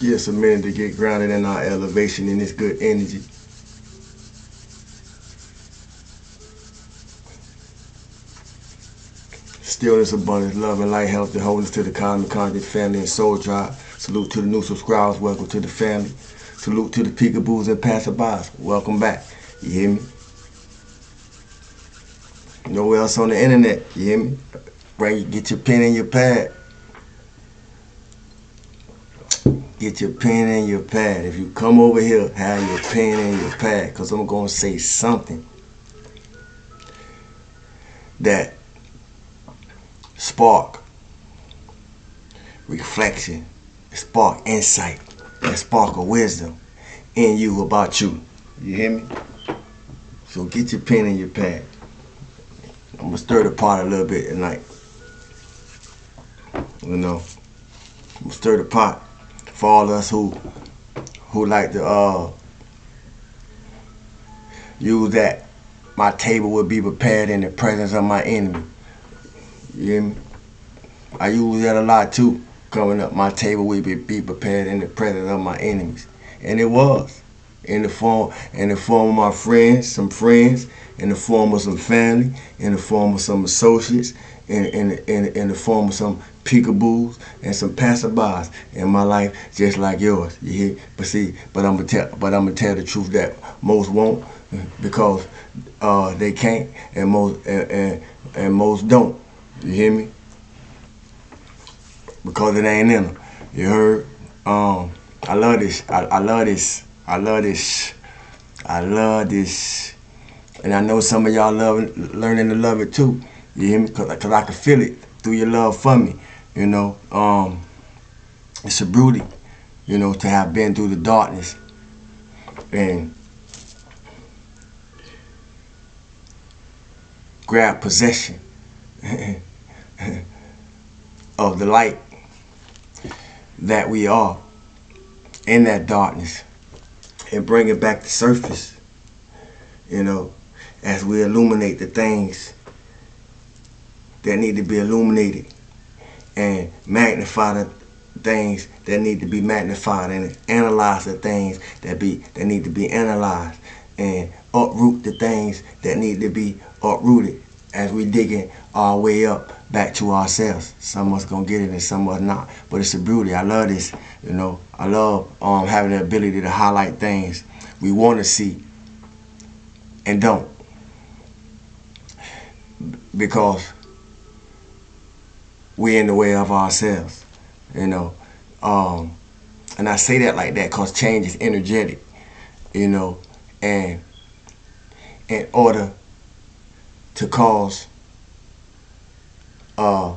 Give us a minute to get grounded in our elevation in this good energy. Stillness, abundance, love, and light, health, and wholeness to the Cosmic Conscious family and soul tribe. Salute to the new subscribers. Welcome to the family. Salute to the peekaboos and passerbys. Welcome back. You hear me? Nowhere else on the internet. You hear me? Get your pen and your pad. Get your pen and your pad. If you come over here, have your pen and your pad, because I'm going to say something that spark reflection, spark insight, and spark of wisdom in you about you. You hear me? So get your pen and your pad. I'm going to stir the pot a little bit tonight. You know, I'm going to stir the pot for all of us who like to use that. My table will be prepared in the presence of my enemy. You hear me? I use that a lot too. Coming up, my table will be prepared in the presence of my enemies. And it was. In the form of my friends, some friends, in the form of some family, in the form of some associates, in the form of some peekaboos and some passerbys in my life, just like yours. You hear? But I'm gonna tell the truth that most won't, because they can't, and most don't. You hear me? Because it ain't in them. You heard? I love this. I love this. I love this. I love this. And I know some of y'all learning to love it too. You hear me? Cause I can feel it through your love for me. You know, it's a beauty, you know, to have been through the darkness and grab possession of the light that we are in that darkness and bring it back to surface, you know, as we illuminate the things that need to be illuminated and magnify the things that need to be magnified, and analyze the things that need to be analyzed, and uproot the things that need to be uprooted as we digging our way up back to ourselves. Some of us gonna get it and some of us not. But it's a beauty. I love this. You know, I love having the ability to highlight things we want to see and don't, because we're in the way of ourselves. You know, and I say that like that because change is energetic. You know, and in order to cause a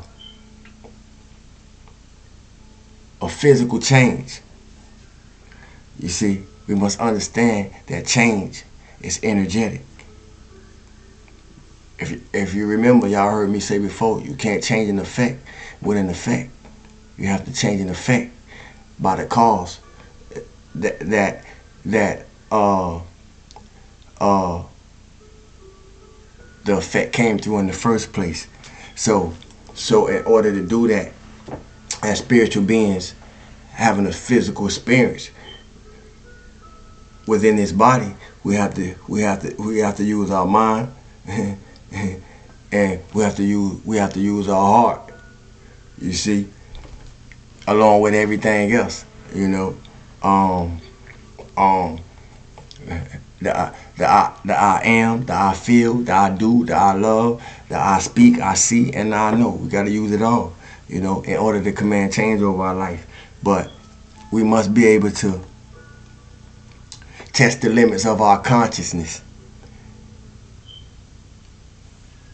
physical change, you see, we must understand that change is energetic. If you remember, y'all heard me say before, you can't change an effect with an effect. You have to change an effect by the cause that the effect came through in the first place. So in order to do that, as spiritual beings having a physical experience within this body, we have to use our mind and we have to use our heart. You see, along with everything else, you know, the I am, the I feel, the I do, the I love, the I speak, I see, and the I know. We got to use it all, you know, in order to command change over our life. But we must be able to test the limits of our consciousness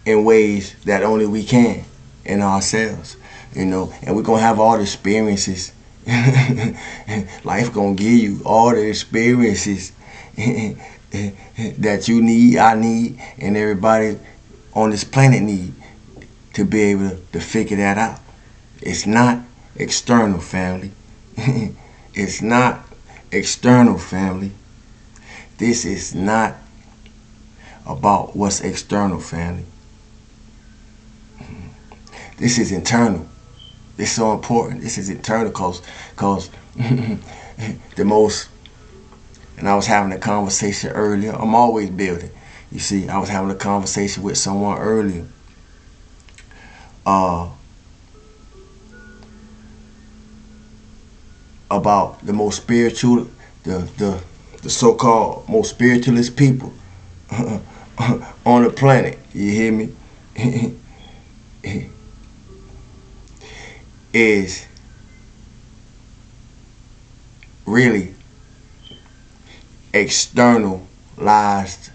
in ways that only we can in ourselves, you know. And we're going to have all the experiences. Life going to give you all the experiences that you need, I need, and everybody on this planet need to be able to figure that out. It's not external, family. It's not external, family. This is not about what's external, family. This is internal. It's so important. This is internal because the most, and I was having a conversation earlier. I'm always building. You see, I was having a conversation with someone earlier. Uh, about the most spiritual, the so-called most spiritualist people on the planet. You hear me? Is really externalized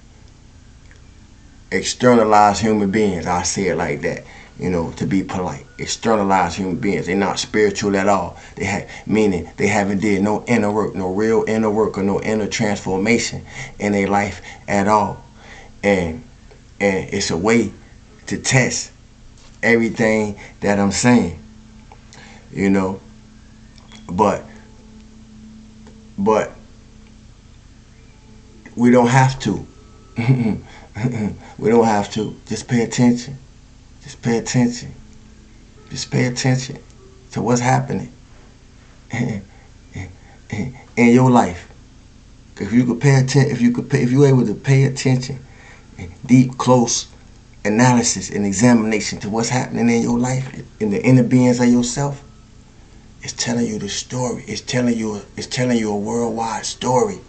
human beings. I say it like that, to be polite. Externalized human beings. They're not spiritual at all. Meaning they haven't did no inner work, no real inner work, or no inner transformation in their life at all. And it's a way to test everything that I'm saying. But we don't have to. We don't have to. Just pay attention. Just pay attention. Just pay attention to what's happening in your life. If you could pay attention, if you're able to pay attention, deep, close analysis and examination to what's happening in your life, in the inner beings of yourself, it's telling you the story. It's telling you a worldwide story.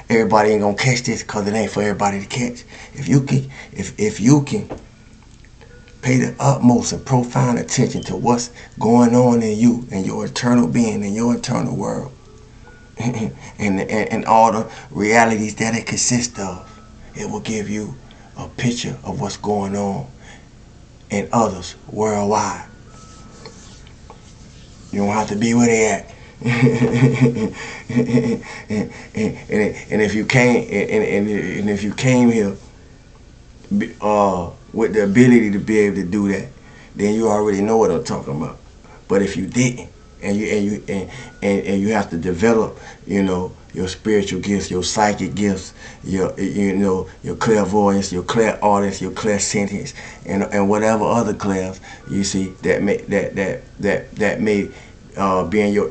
Everybody ain't gonna catch this because it ain't for everybody to catch. If you can pay the utmost and profound attention to what's going on in you and your eternal being and your eternal world, and all the realities that it consists of, it will give you a picture of what's going on in others worldwide. You don't have to be where they at. and if you came and if you came here with the ability to be able to do that, then you already know what I'm talking about. But if you didn't, and you have to develop, your spiritual gifts, your psychic gifts, your clairvoyance, your clairaudience, your clairsentience, and whatever other clairs you see that may be in your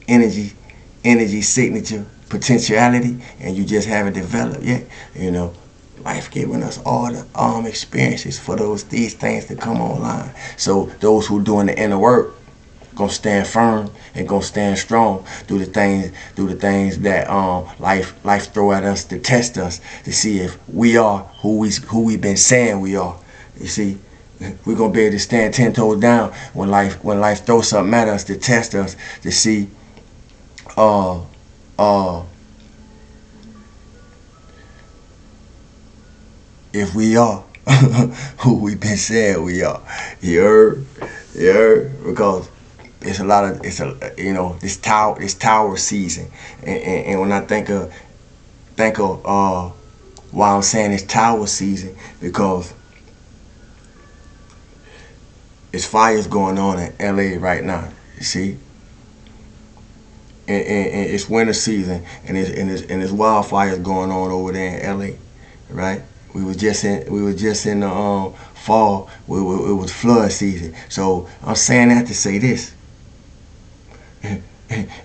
energy signature potentiality, and you just haven't developed yet. Life giving us all the experiences for these things to come online. So those who doing the inner work gonna stand firm and gonna stand strong through the things that life throw at us to test us, to see if we are who we've been saying we are. You see, we're gonna be able to stand 10 toes down when life throws something at us to test us, to see if we are who we've been saying we are. You heard? Because this tower season, and when I think of why I'm saying it's tower season, because it's fires going on in LA right now. You see, and it's winter season, and there's wildfires going on over there in LA, right? We was just in the fall. It was flood season. So I'm saying that to say this: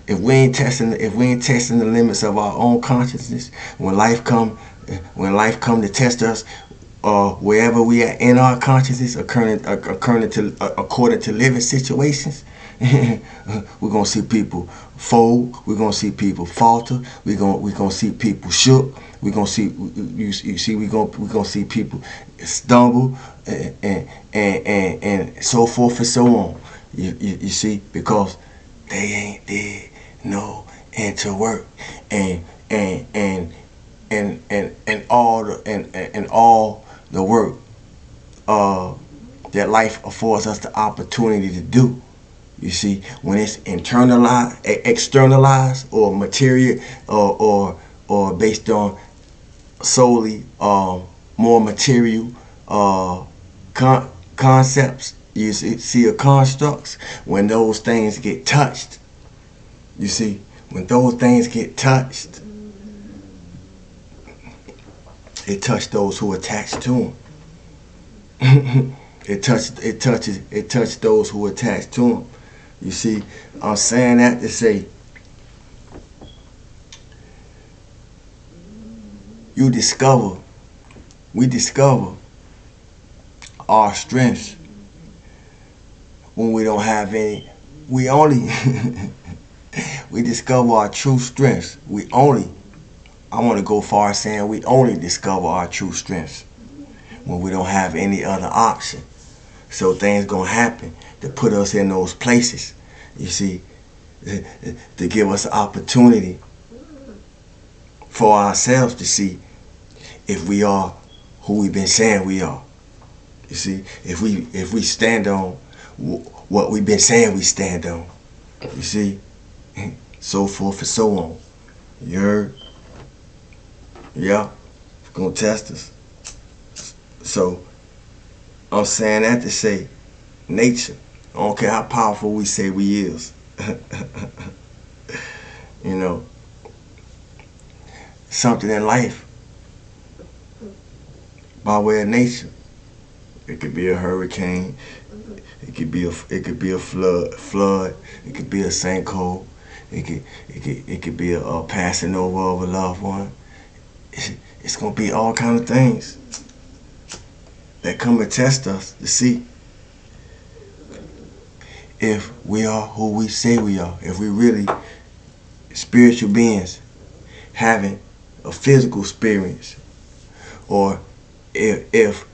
if we ain't testing the limits of our own consciousness, when life come to test us, wherever we are in our consciousness, according to living situations, we're gonna see people fold. We're gonna see people falter. We're gonna see people shook. We're gonna see we're gonna see people stumble and so forth and so on. You see, because they ain't did no inner work and all the work that life affords us the opportunity to do. You see, when it's internalized, externalized, or material, or based on solely more material concepts, you see, constructs. When those things get touched, you see, when those things get touched, it touched those who attached to them. It touched those who attached to them. You see, I'm saying that to say we discover our strengths when we don't have any. We only we discover our true strengths. I want to go far as saying we only discover our true strengths when we don't have any other option. So things gonna happen to put us in those places. You see, to give us an opportunity for ourselves to see if we are who we've been saying we are. You see, if we stand on what we've been saying we stand on. You see, so forth and so on. You heard? Yeah, it's gonna test us. So I'm saying that to say, nature. I don't care how powerful we say we is. You know, something in life by way of nature. It could be a hurricane. It could be a flood. It could be a sinkhole. It could be a passing over of a loved one. It's gonna be all kind of things that come and test us to see if we are who we say we are. If we really spiritual beings having a physical experience, or if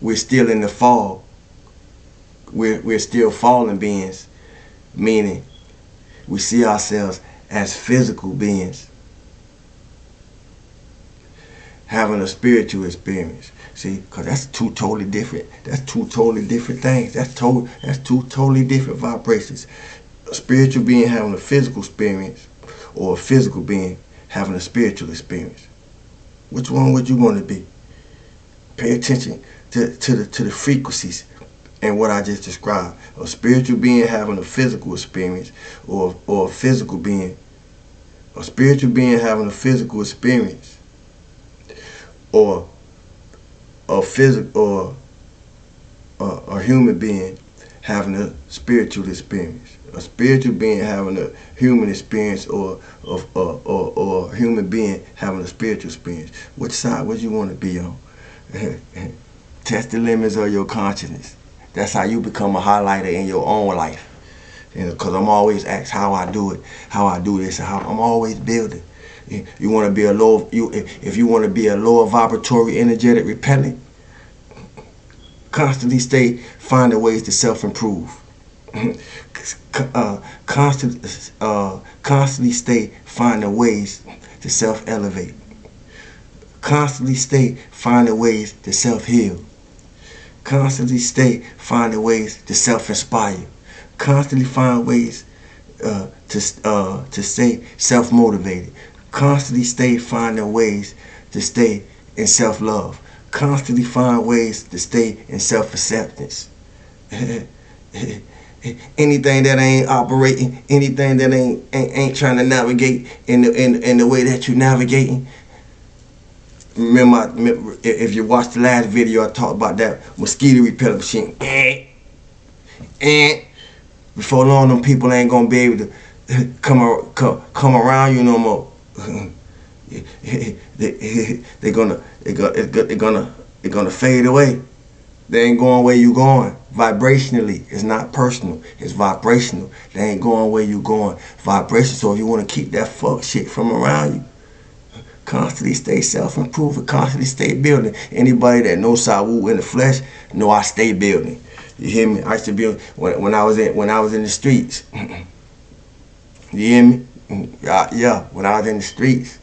we're still in the fall, we're still fallen beings, meaning we see ourselves as physical beings having a spiritual experience. See, because that's two totally different things. That's two totally different vibrations. A spiritual being having a physical experience, or a physical being having a spiritual experience. Which one would you want to be? Pay attention to the frequencies and what I just described. A spiritual being having a physical experience, or a physical being. A spiritual being having a physical experience, or a human being having a spiritual experience. A spiritual being having a human experience, or a human being having a spiritual experience. Which side would you want to be on? Test the limits of your consciousness. That's how you become a highlighter in your own life. You know, because I'm always asked how I do it, how I do this, and how I'm always building. You want to be if you want to be a lower vibratory, energetic repellent, constantly finding ways to self-improve. Constantly stay finding ways to self-elevate. Constantly stay finding ways to self-heal. Constantly stay finding ways to self-inspire. Constantly find ways to stay self-motivated. Constantly stay finding ways to stay in self-love. Constantly find ways to stay in self-acceptance. Anything that ain't operating, anything that ain't trying to navigate in the way that you're navigating. Remember, if you watched the last video, I talked about that mosquito repellent machine. Before long, them people ain't gonna be able to come around you no more. They're gonna fade away. They ain't going where you going. Vibrationally, it's not personal. It's vibrational. They ain't going where you going. Vibration. So if you want to keep that fuck shit from around you, constantly stay self-improving. Constantly stay building. Anybody that knows Sawu in the flesh know I stay building. You hear me? I used to build when I was in the streets. You hear me? Yeah. When I was in the streets,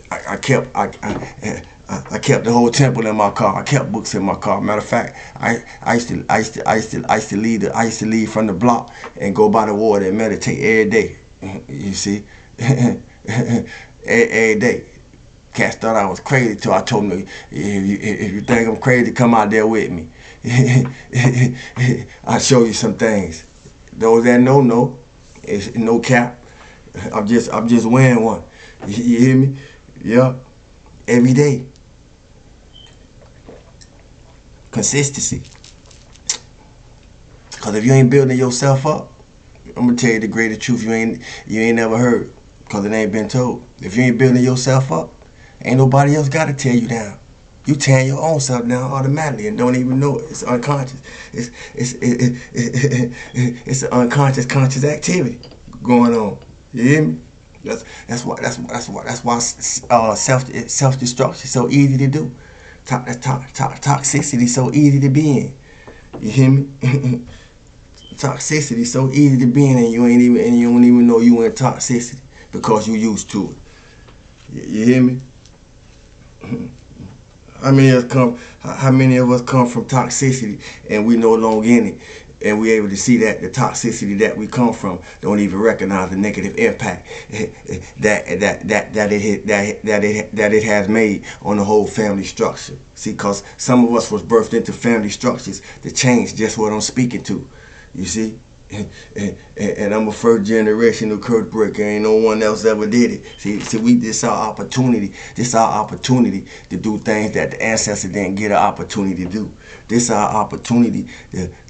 I kept the whole temple in my car. I kept books in my car. Matter of fact, I used to leave from the block and go by the water and meditate every day. You see, every day. Cats thought I was crazy till I told them, if you think I'm crazy, come out there with me. I'll show you some things. Those that know, it's no cap. I'm just wearing one. You hear me? Yeah. Every day. Consistency. Cause if you ain't building yourself up, I'm gonna tell you the greatest truth you ain't never heard. Cause it ain't been told. If you ain't building yourself up, ain't nobody else gotta tear you down. You tearing your own self down automatically and don't even know it. It's unconscious. It's an unconscious conscious activity going on. You hear me? That's why self destruction is so easy to do. Toxicity is so easy to be in. You hear me? Toxicity is so easy to be in, and you don't even know you in toxicity because you used to it. You hear me? How many of us come from toxicity and we no longer in it, and we able to see that the toxicity that we come from don't even recognize the negative impact that it has made on the whole family structure. See, because some of us was birthed into family structures to change just what I'm speaking to. You see? And I'm a first generation of curse breaker. Ain't no one else ever did it. See, this our opportunity. This our opportunity to do things that the ancestors didn't get an opportunity to do. This our opportunity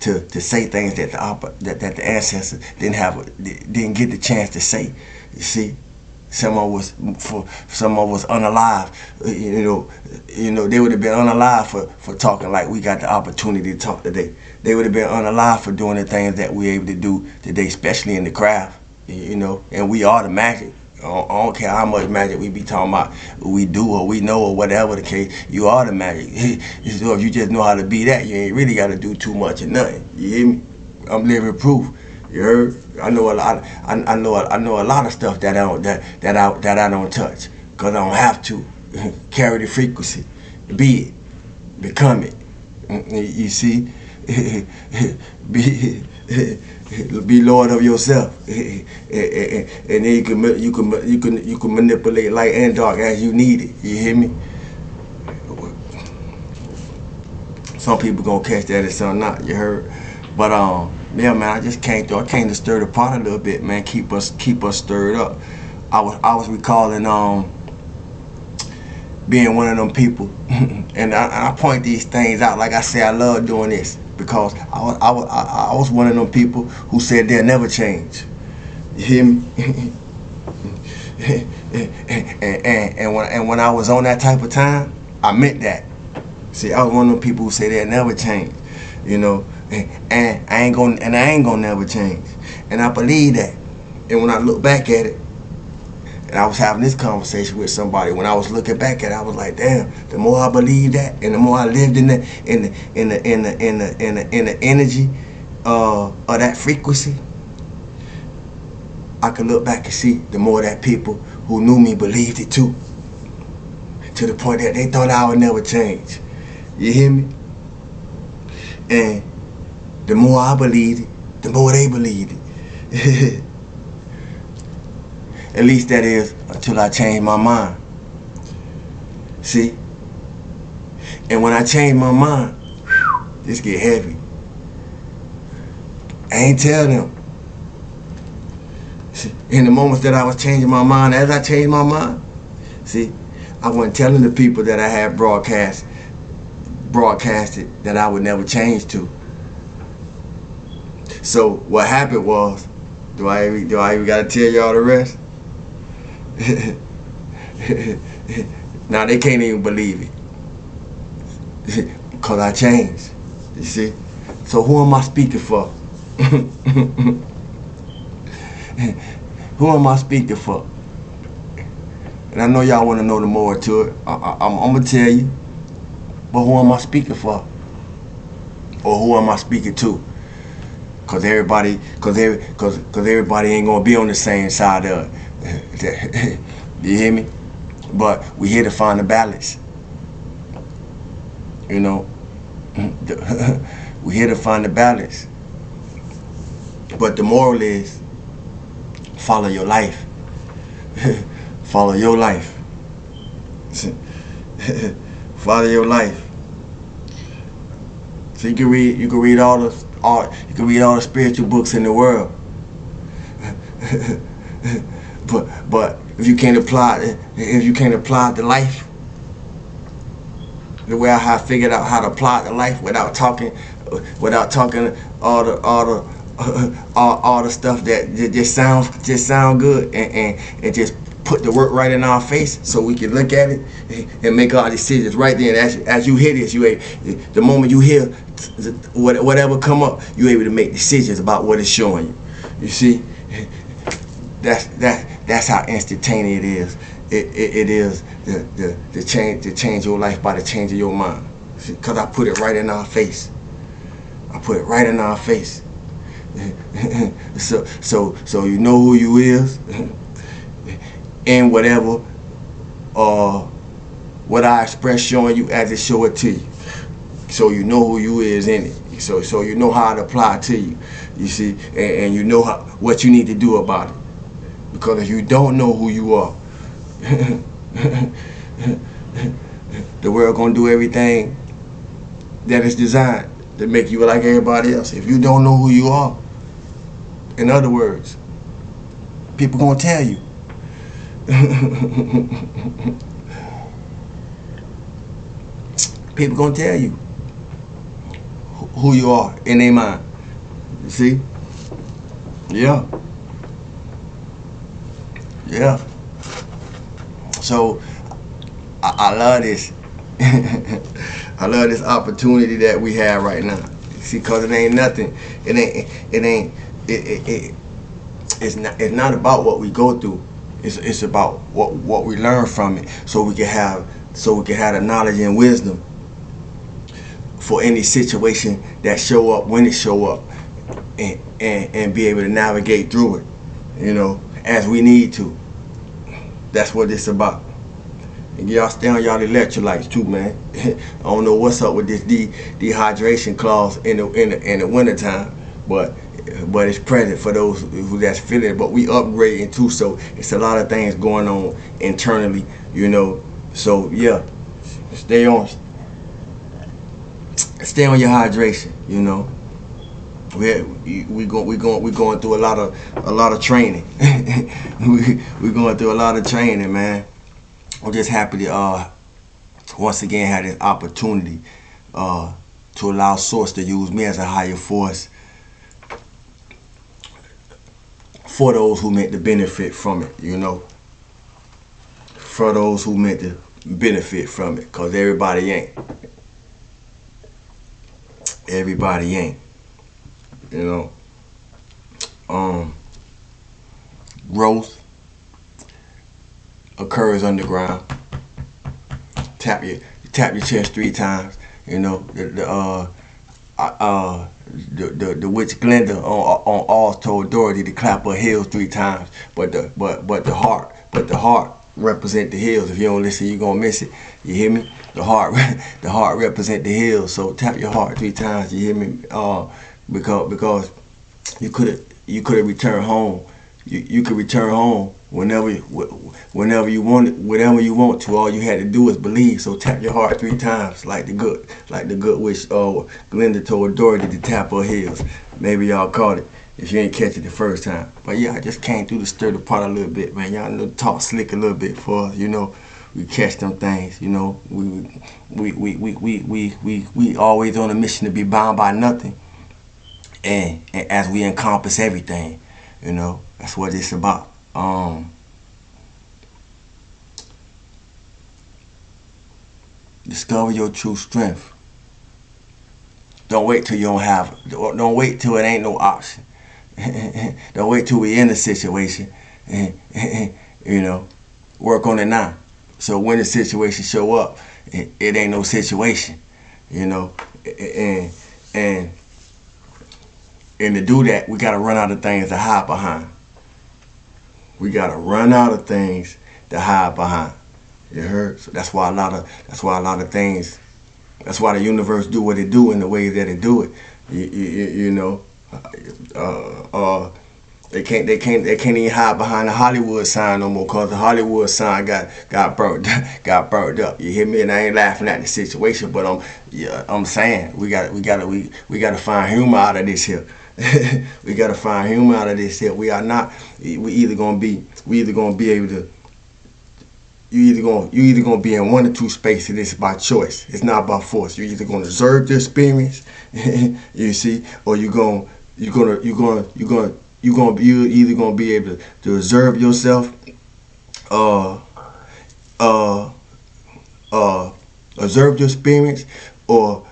to say things that the ancestors didn't get the chance to say. You see, some of us unalive. You know, they would have been unalive for talking like we got the opportunity to talk today. They would have been unalive for doing the things that we're able to do today, especially in the craft, you know. And we are the magic. I don't care how much magic we be talking about, we do or we know or whatever the case. You are the magic. So if you just know how to be that, you ain't really got to do too much or nothing. You hear me? I'm living proof. You heard? I know a lot. I know a lot of stuff that I don't touch, cause I don't have to. Carry the frequency, be it, become it. You see. Be Lord of yourself, and then you can manipulate light and dark as you need it. You hear me? Some people gonna catch that and some not. You heard? But yeah, man, I just came to stir the pot a little bit, man. Keep us stirred up. I was recalling being one of them people, and I point these things out. Like I say, I love doing this because I was one of them people who said they'll never change. You hear me? and when I was on that type of time, I meant that. See, I was one of them people who said they'll never change. You know, and I ain't gonna never change. And I believe that. And when I look back at it, and I was having this conversation with somebody, when I was looking back at it, I was like, damn, the more I believed that and the more I lived in the energy of that frequency, I could look back and see the more that people who knew me believed it too. To the point that they thought I would never change. You hear me? And the more I believed it, the more they believed it. At least that is until I changed my mind. See? And when I changed my mind, this get heavy. I ain't tell them. See, in the moments that I was changing my mind, as I changed my mind, see, I wasn't telling the people that I had broadcasted that I would never change to. So what happened was, do I even gotta tell y'all the rest? Now they can't even believe it. Cause I changed. You see? So who am I speaking for? Who am I speaking for? And I know y'all want to know the more to it. I'm gonna tell you. But who am I speaking for? Or who am I speaking to? Cause everybody ain't gonna be on the same side of it. You hear me? But we here to find the balance. You know, we here to find the balance. But the moral is, follow your life. Follow your life. Follow your life. So you can read all the spiritual books in the world. But if you can't apply it to life, the way I figured out how to apply it to life without talking all the stuff that just sound good, and just put the work right in our face so we can look at it and make our decisions right then. As you hear this, the moment you hear whatever come up, you're able to make decisions about what it's showing you. You see, that's how instantaneous it is. It is the change your life by the change of your mind. Because I put it right in our face. I put it right in our face. So you know who you is, and whatever what I express showing you as it show it to you. So you know who you is in it. So you know how it apply to you. You see, and you know what you need to do about it. Because if you don't know who you are, the world gonna do everything that is designed to make you like everybody else. If you don't know who you are, in other words, people gonna tell you. People gonna tell you who you are in their mind. You see? Yeah. Yeah. So I love this. I love this opportunity that we have right now. See, cause it ain't nothing. It's not about what we go through. It's about what we learn from it, so we can have the knowledge and wisdom for any situation that show up when it show up, and be able to navigate through it, you know, as we need to. That's what it's about. And y'all stay on y'all electrolytes too, man. I don't know what's up with this dehydration clause in the wintertime, but it's present for those who that's feeling it. But we upgrading too, so it's a lot of things going on internally, you know. So yeah, stay on your hydration, you know. We going through a lot of training. we going through a lot of training, man. I'm just happy to once again have this opportunity to allow Source to use me as a higher force for those who meant to benefit from it, you know. For those who meant to benefit from it, cause everybody ain't. Everybody ain't. You know. Growth occurs underground. Tap your chest 3 times. You know, the witch Glenda on all told Dorothy to clap her heels 3 times. But the heart represent the heels. If you don't listen, you're gonna miss it. You hear me? The heart represent the heels. So tap your heart 3 times. You hear me? Because you could have returned home. You could return home whenever you want to. All you had to do is believe. So tap your heart 3 times, like the good witch Glenda told Dorothy to tap her heels. Maybe y'all caught it if you ain't catch it the first time. But yeah, I just came through to stir the pot a little bit, man. Y'all know, talk slick a little bit for us, you know. We catch them things, you know. We always on a mission to be bound by nothing, and as we encompass everything, you know. That's what it's about. Discover your true strength. Don't wait till you don't have it. Don't wait till it ain't no option. Don't wait till we in a situation. You know, work on it now. So when the situation show up, it ain't no situation. You know, and to do that, we gotta run out of things to hide behind. We gotta run out of things to hide behind. You heard? So that's why a lot of things. That's why the universe do what it do in the way that it do it. You know, they can't even hide behind the Hollywood sign no more, cause the Hollywood sign got burnt up. You hear me? And I ain't laughing at the situation, but I'm saying we gotta find humor out of this here. We gotta find humor out of this here. We either gonna be able you either gonna be in one or two spaces. It's by choice. It's not by force. You're either gonna observe the experience, you see, or you either gonna be able to observe yourself, uh, uh, observe your experience, or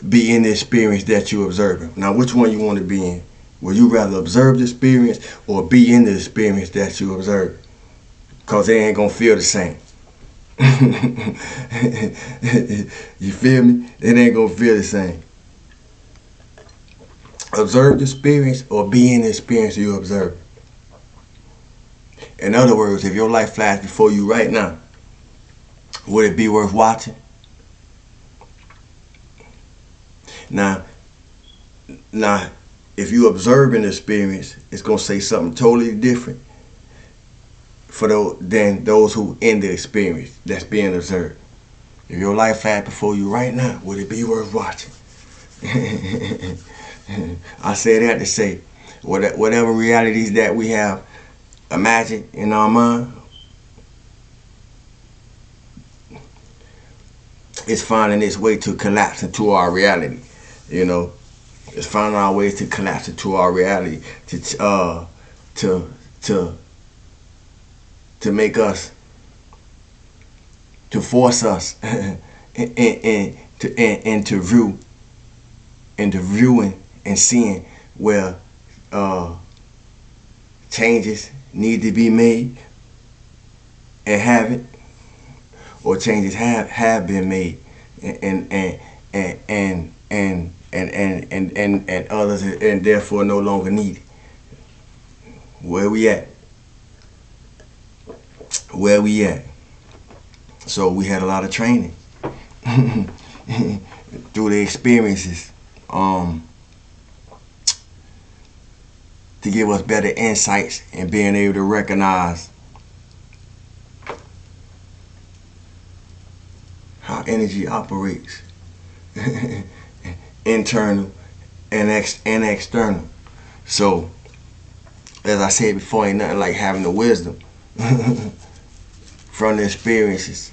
be in the experience that you're observing. Now, which one you want to be in? Would you rather observe the experience or be in the experience that you observe? Because they ain't gonna feel the same. You feel me? It ain't gonna feel the same. Observe the experience or be in the experience you observe. In other words, if your life flashed before you right now, would it be worth watching? Now, if you observe an experience, it's gonna say something totally different than those who in the experience that's being observed. If your life flashed before you right now, would it be worth watching? I say that to say, whatever realities that we have imagined in our mind, it's finding its way to collapse into our reality. You know, it's finding our ways to collapse into our reality, to make us, to force us into viewing and seeing where changes need to be made and haven't, or changes have been made and others and therefore no longer needed. Where we at? Where we at? So we had a lot of training through the experiences to give us better insights and being able to recognize how energy operates, internal and external. So, as I said before, ain't nothing like having the wisdom from the experiences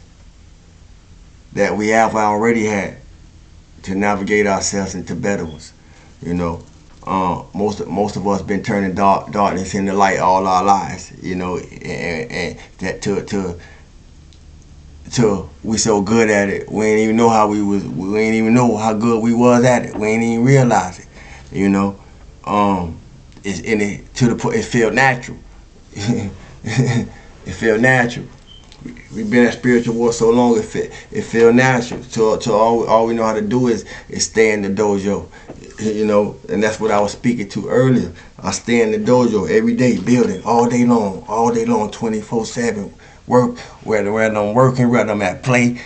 that we have already had to navigate ourselves into better ones. You know, most of us been turning darkness into light all our lives. You know, and that till we so good at it, we ain't even know how we ain't even know how good we was at it. We ain't even realize it. You know, it's in it to the point it feel natural. It feel natural. We've been at spiritual war so long, it feel natural. So all we know how to do is stay in the dojo. You know, and that's what I was speaking to earlier. I stay in the dojo every day, building all day long, 24/7. Work, whether I'm working, whether I'm at play,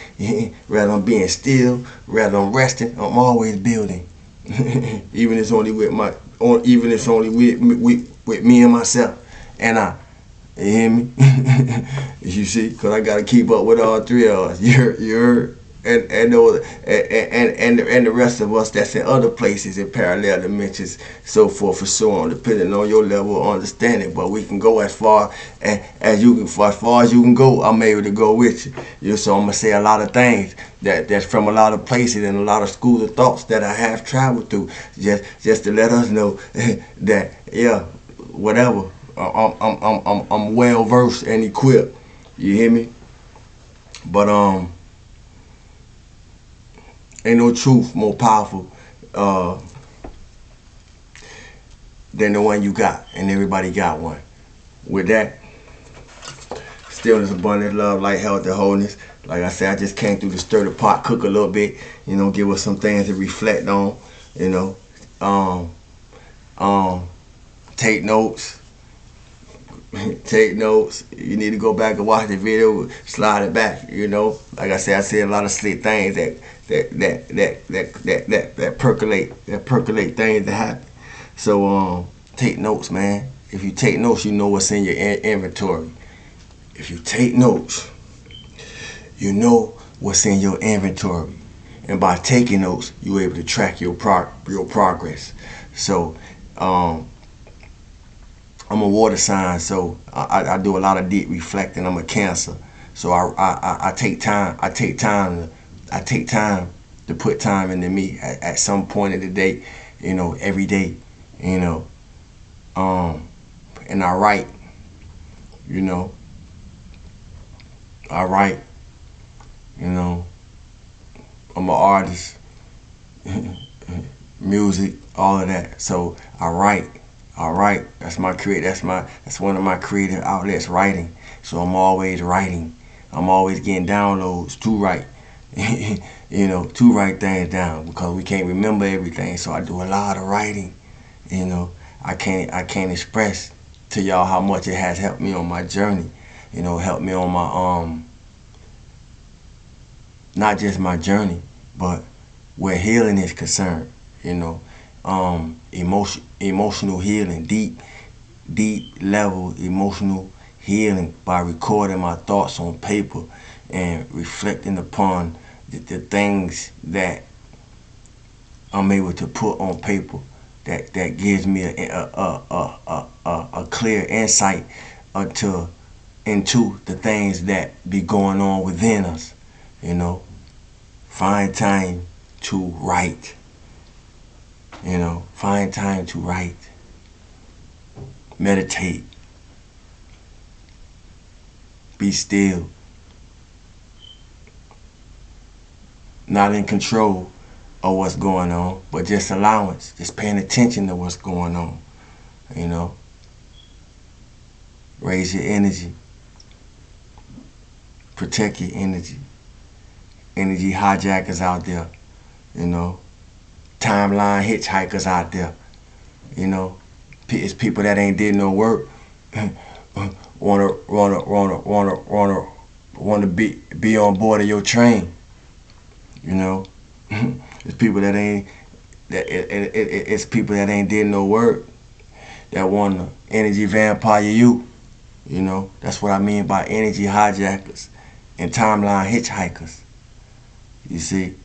whether I'm being still, whether I'm resting, I'm always building. Even if it's only with me and myself and I. You hear me? You see, because I gotta keep up with all three of us. You're and the rest of us that's in other places in parallel dimensions, so forth and so on, depending on your level of understanding. But we can go as far as you can go. I'm able to go with you. So I'm gonna say a lot of things that's from a lot of places and a lot of schools of thoughts that I have traveled through, just to let us know that whatever. I'm well versed and equipped. You hear me? But ain't no truth more powerful than the one you got, and everybody got one. With that, stillness, abundance, love, light, health, and wholeness. Like I said, I just came through to stir the pot, cook a little bit, give us some things to reflect on, take notes. Take notes. You need to go back and watch the video, slide it back. Like I said a lot of slick things that percolate things that happen. So take notes, man. If you take notes, you know what's in your inventory. If you take notes, you know what's in your inventory, and by taking notes, you're able to track your progress. So I'm a water sign, so I do a lot of deep reflecting. I'm a Cancer, So I take time. I take time to put time into me at some point of the day, every day, you know. And I write, you know. I write, you know. I'm an artist, music, all of that. So I write. I write. That's my create. That's one of my creative outlets, writing. So I'm always writing. I'm always getting downloads to write. To write things down because we can't remember everything. So I do a lot of writing. I can't express to y'all how much it has helped me on my journey. Helped me on my not just my journey, but where healing is concerned. Emotional healing, deep level emotional healing by recording my thoughts on paper and reflecting upon the things that I'm able to put on paper that gives me a clear insight into the things that be going on within us. Find time to write. Find time to write. Meditate. Be still. Not in control of what's going on, but just allowance, just paying attention to what's going on. Raise your energy. Protect your energy. Energy hijackers out there. Timeline hitchhikers out there. It's people that ain't did no work. wanna be on board of your train. It's people that ain't it's people that ain't did no work that wanna energy vampire you. That's what I mean by energy hijackers and timeline hitchhikers. You see?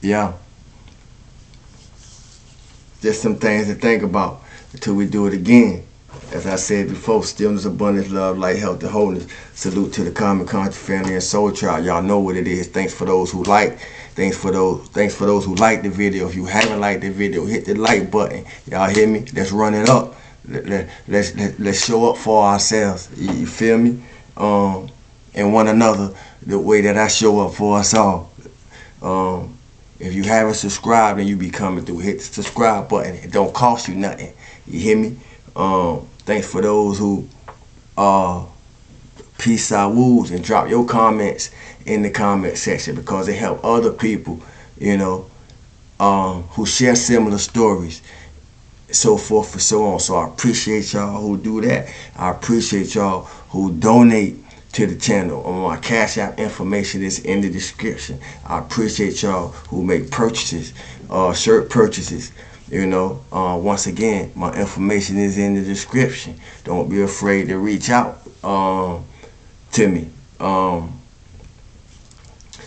Yeah. Just some things to think about until we do it again. As I said before, stillness, abundance, love, light, health, and wholeness. Salute to the Common Conscious Family and Soul Tribe. Y'all know what it is. Thanks for those who like. Thanks for those who like the video. If you haven't liked the video, hit the like button. Y'all hear me? Let's run it up. Let's show up for ourselves. You feel me? And one another the way that I show up for us all. If you haven't subscribed and you be coming through, hit the subscribe button. It don't cost you nothing. You hear me? Thanks for those who peace out woos and drop your comments in the comment section because it help other people, who share similar stories, so forth and so on. So I appreciate y'all who do that. I appreciate y'all who donate to the channel. My Cash App information is in the description. I appreciate y'all who make purchases, shirt purchases. Once again, my information is in the description. Don't be afraid to reach out to me.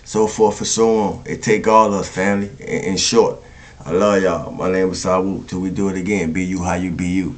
So forth and so on. It take all of us, family. In short, I love y'all. My name is Sawu. Till we do it again. Be you how you be you.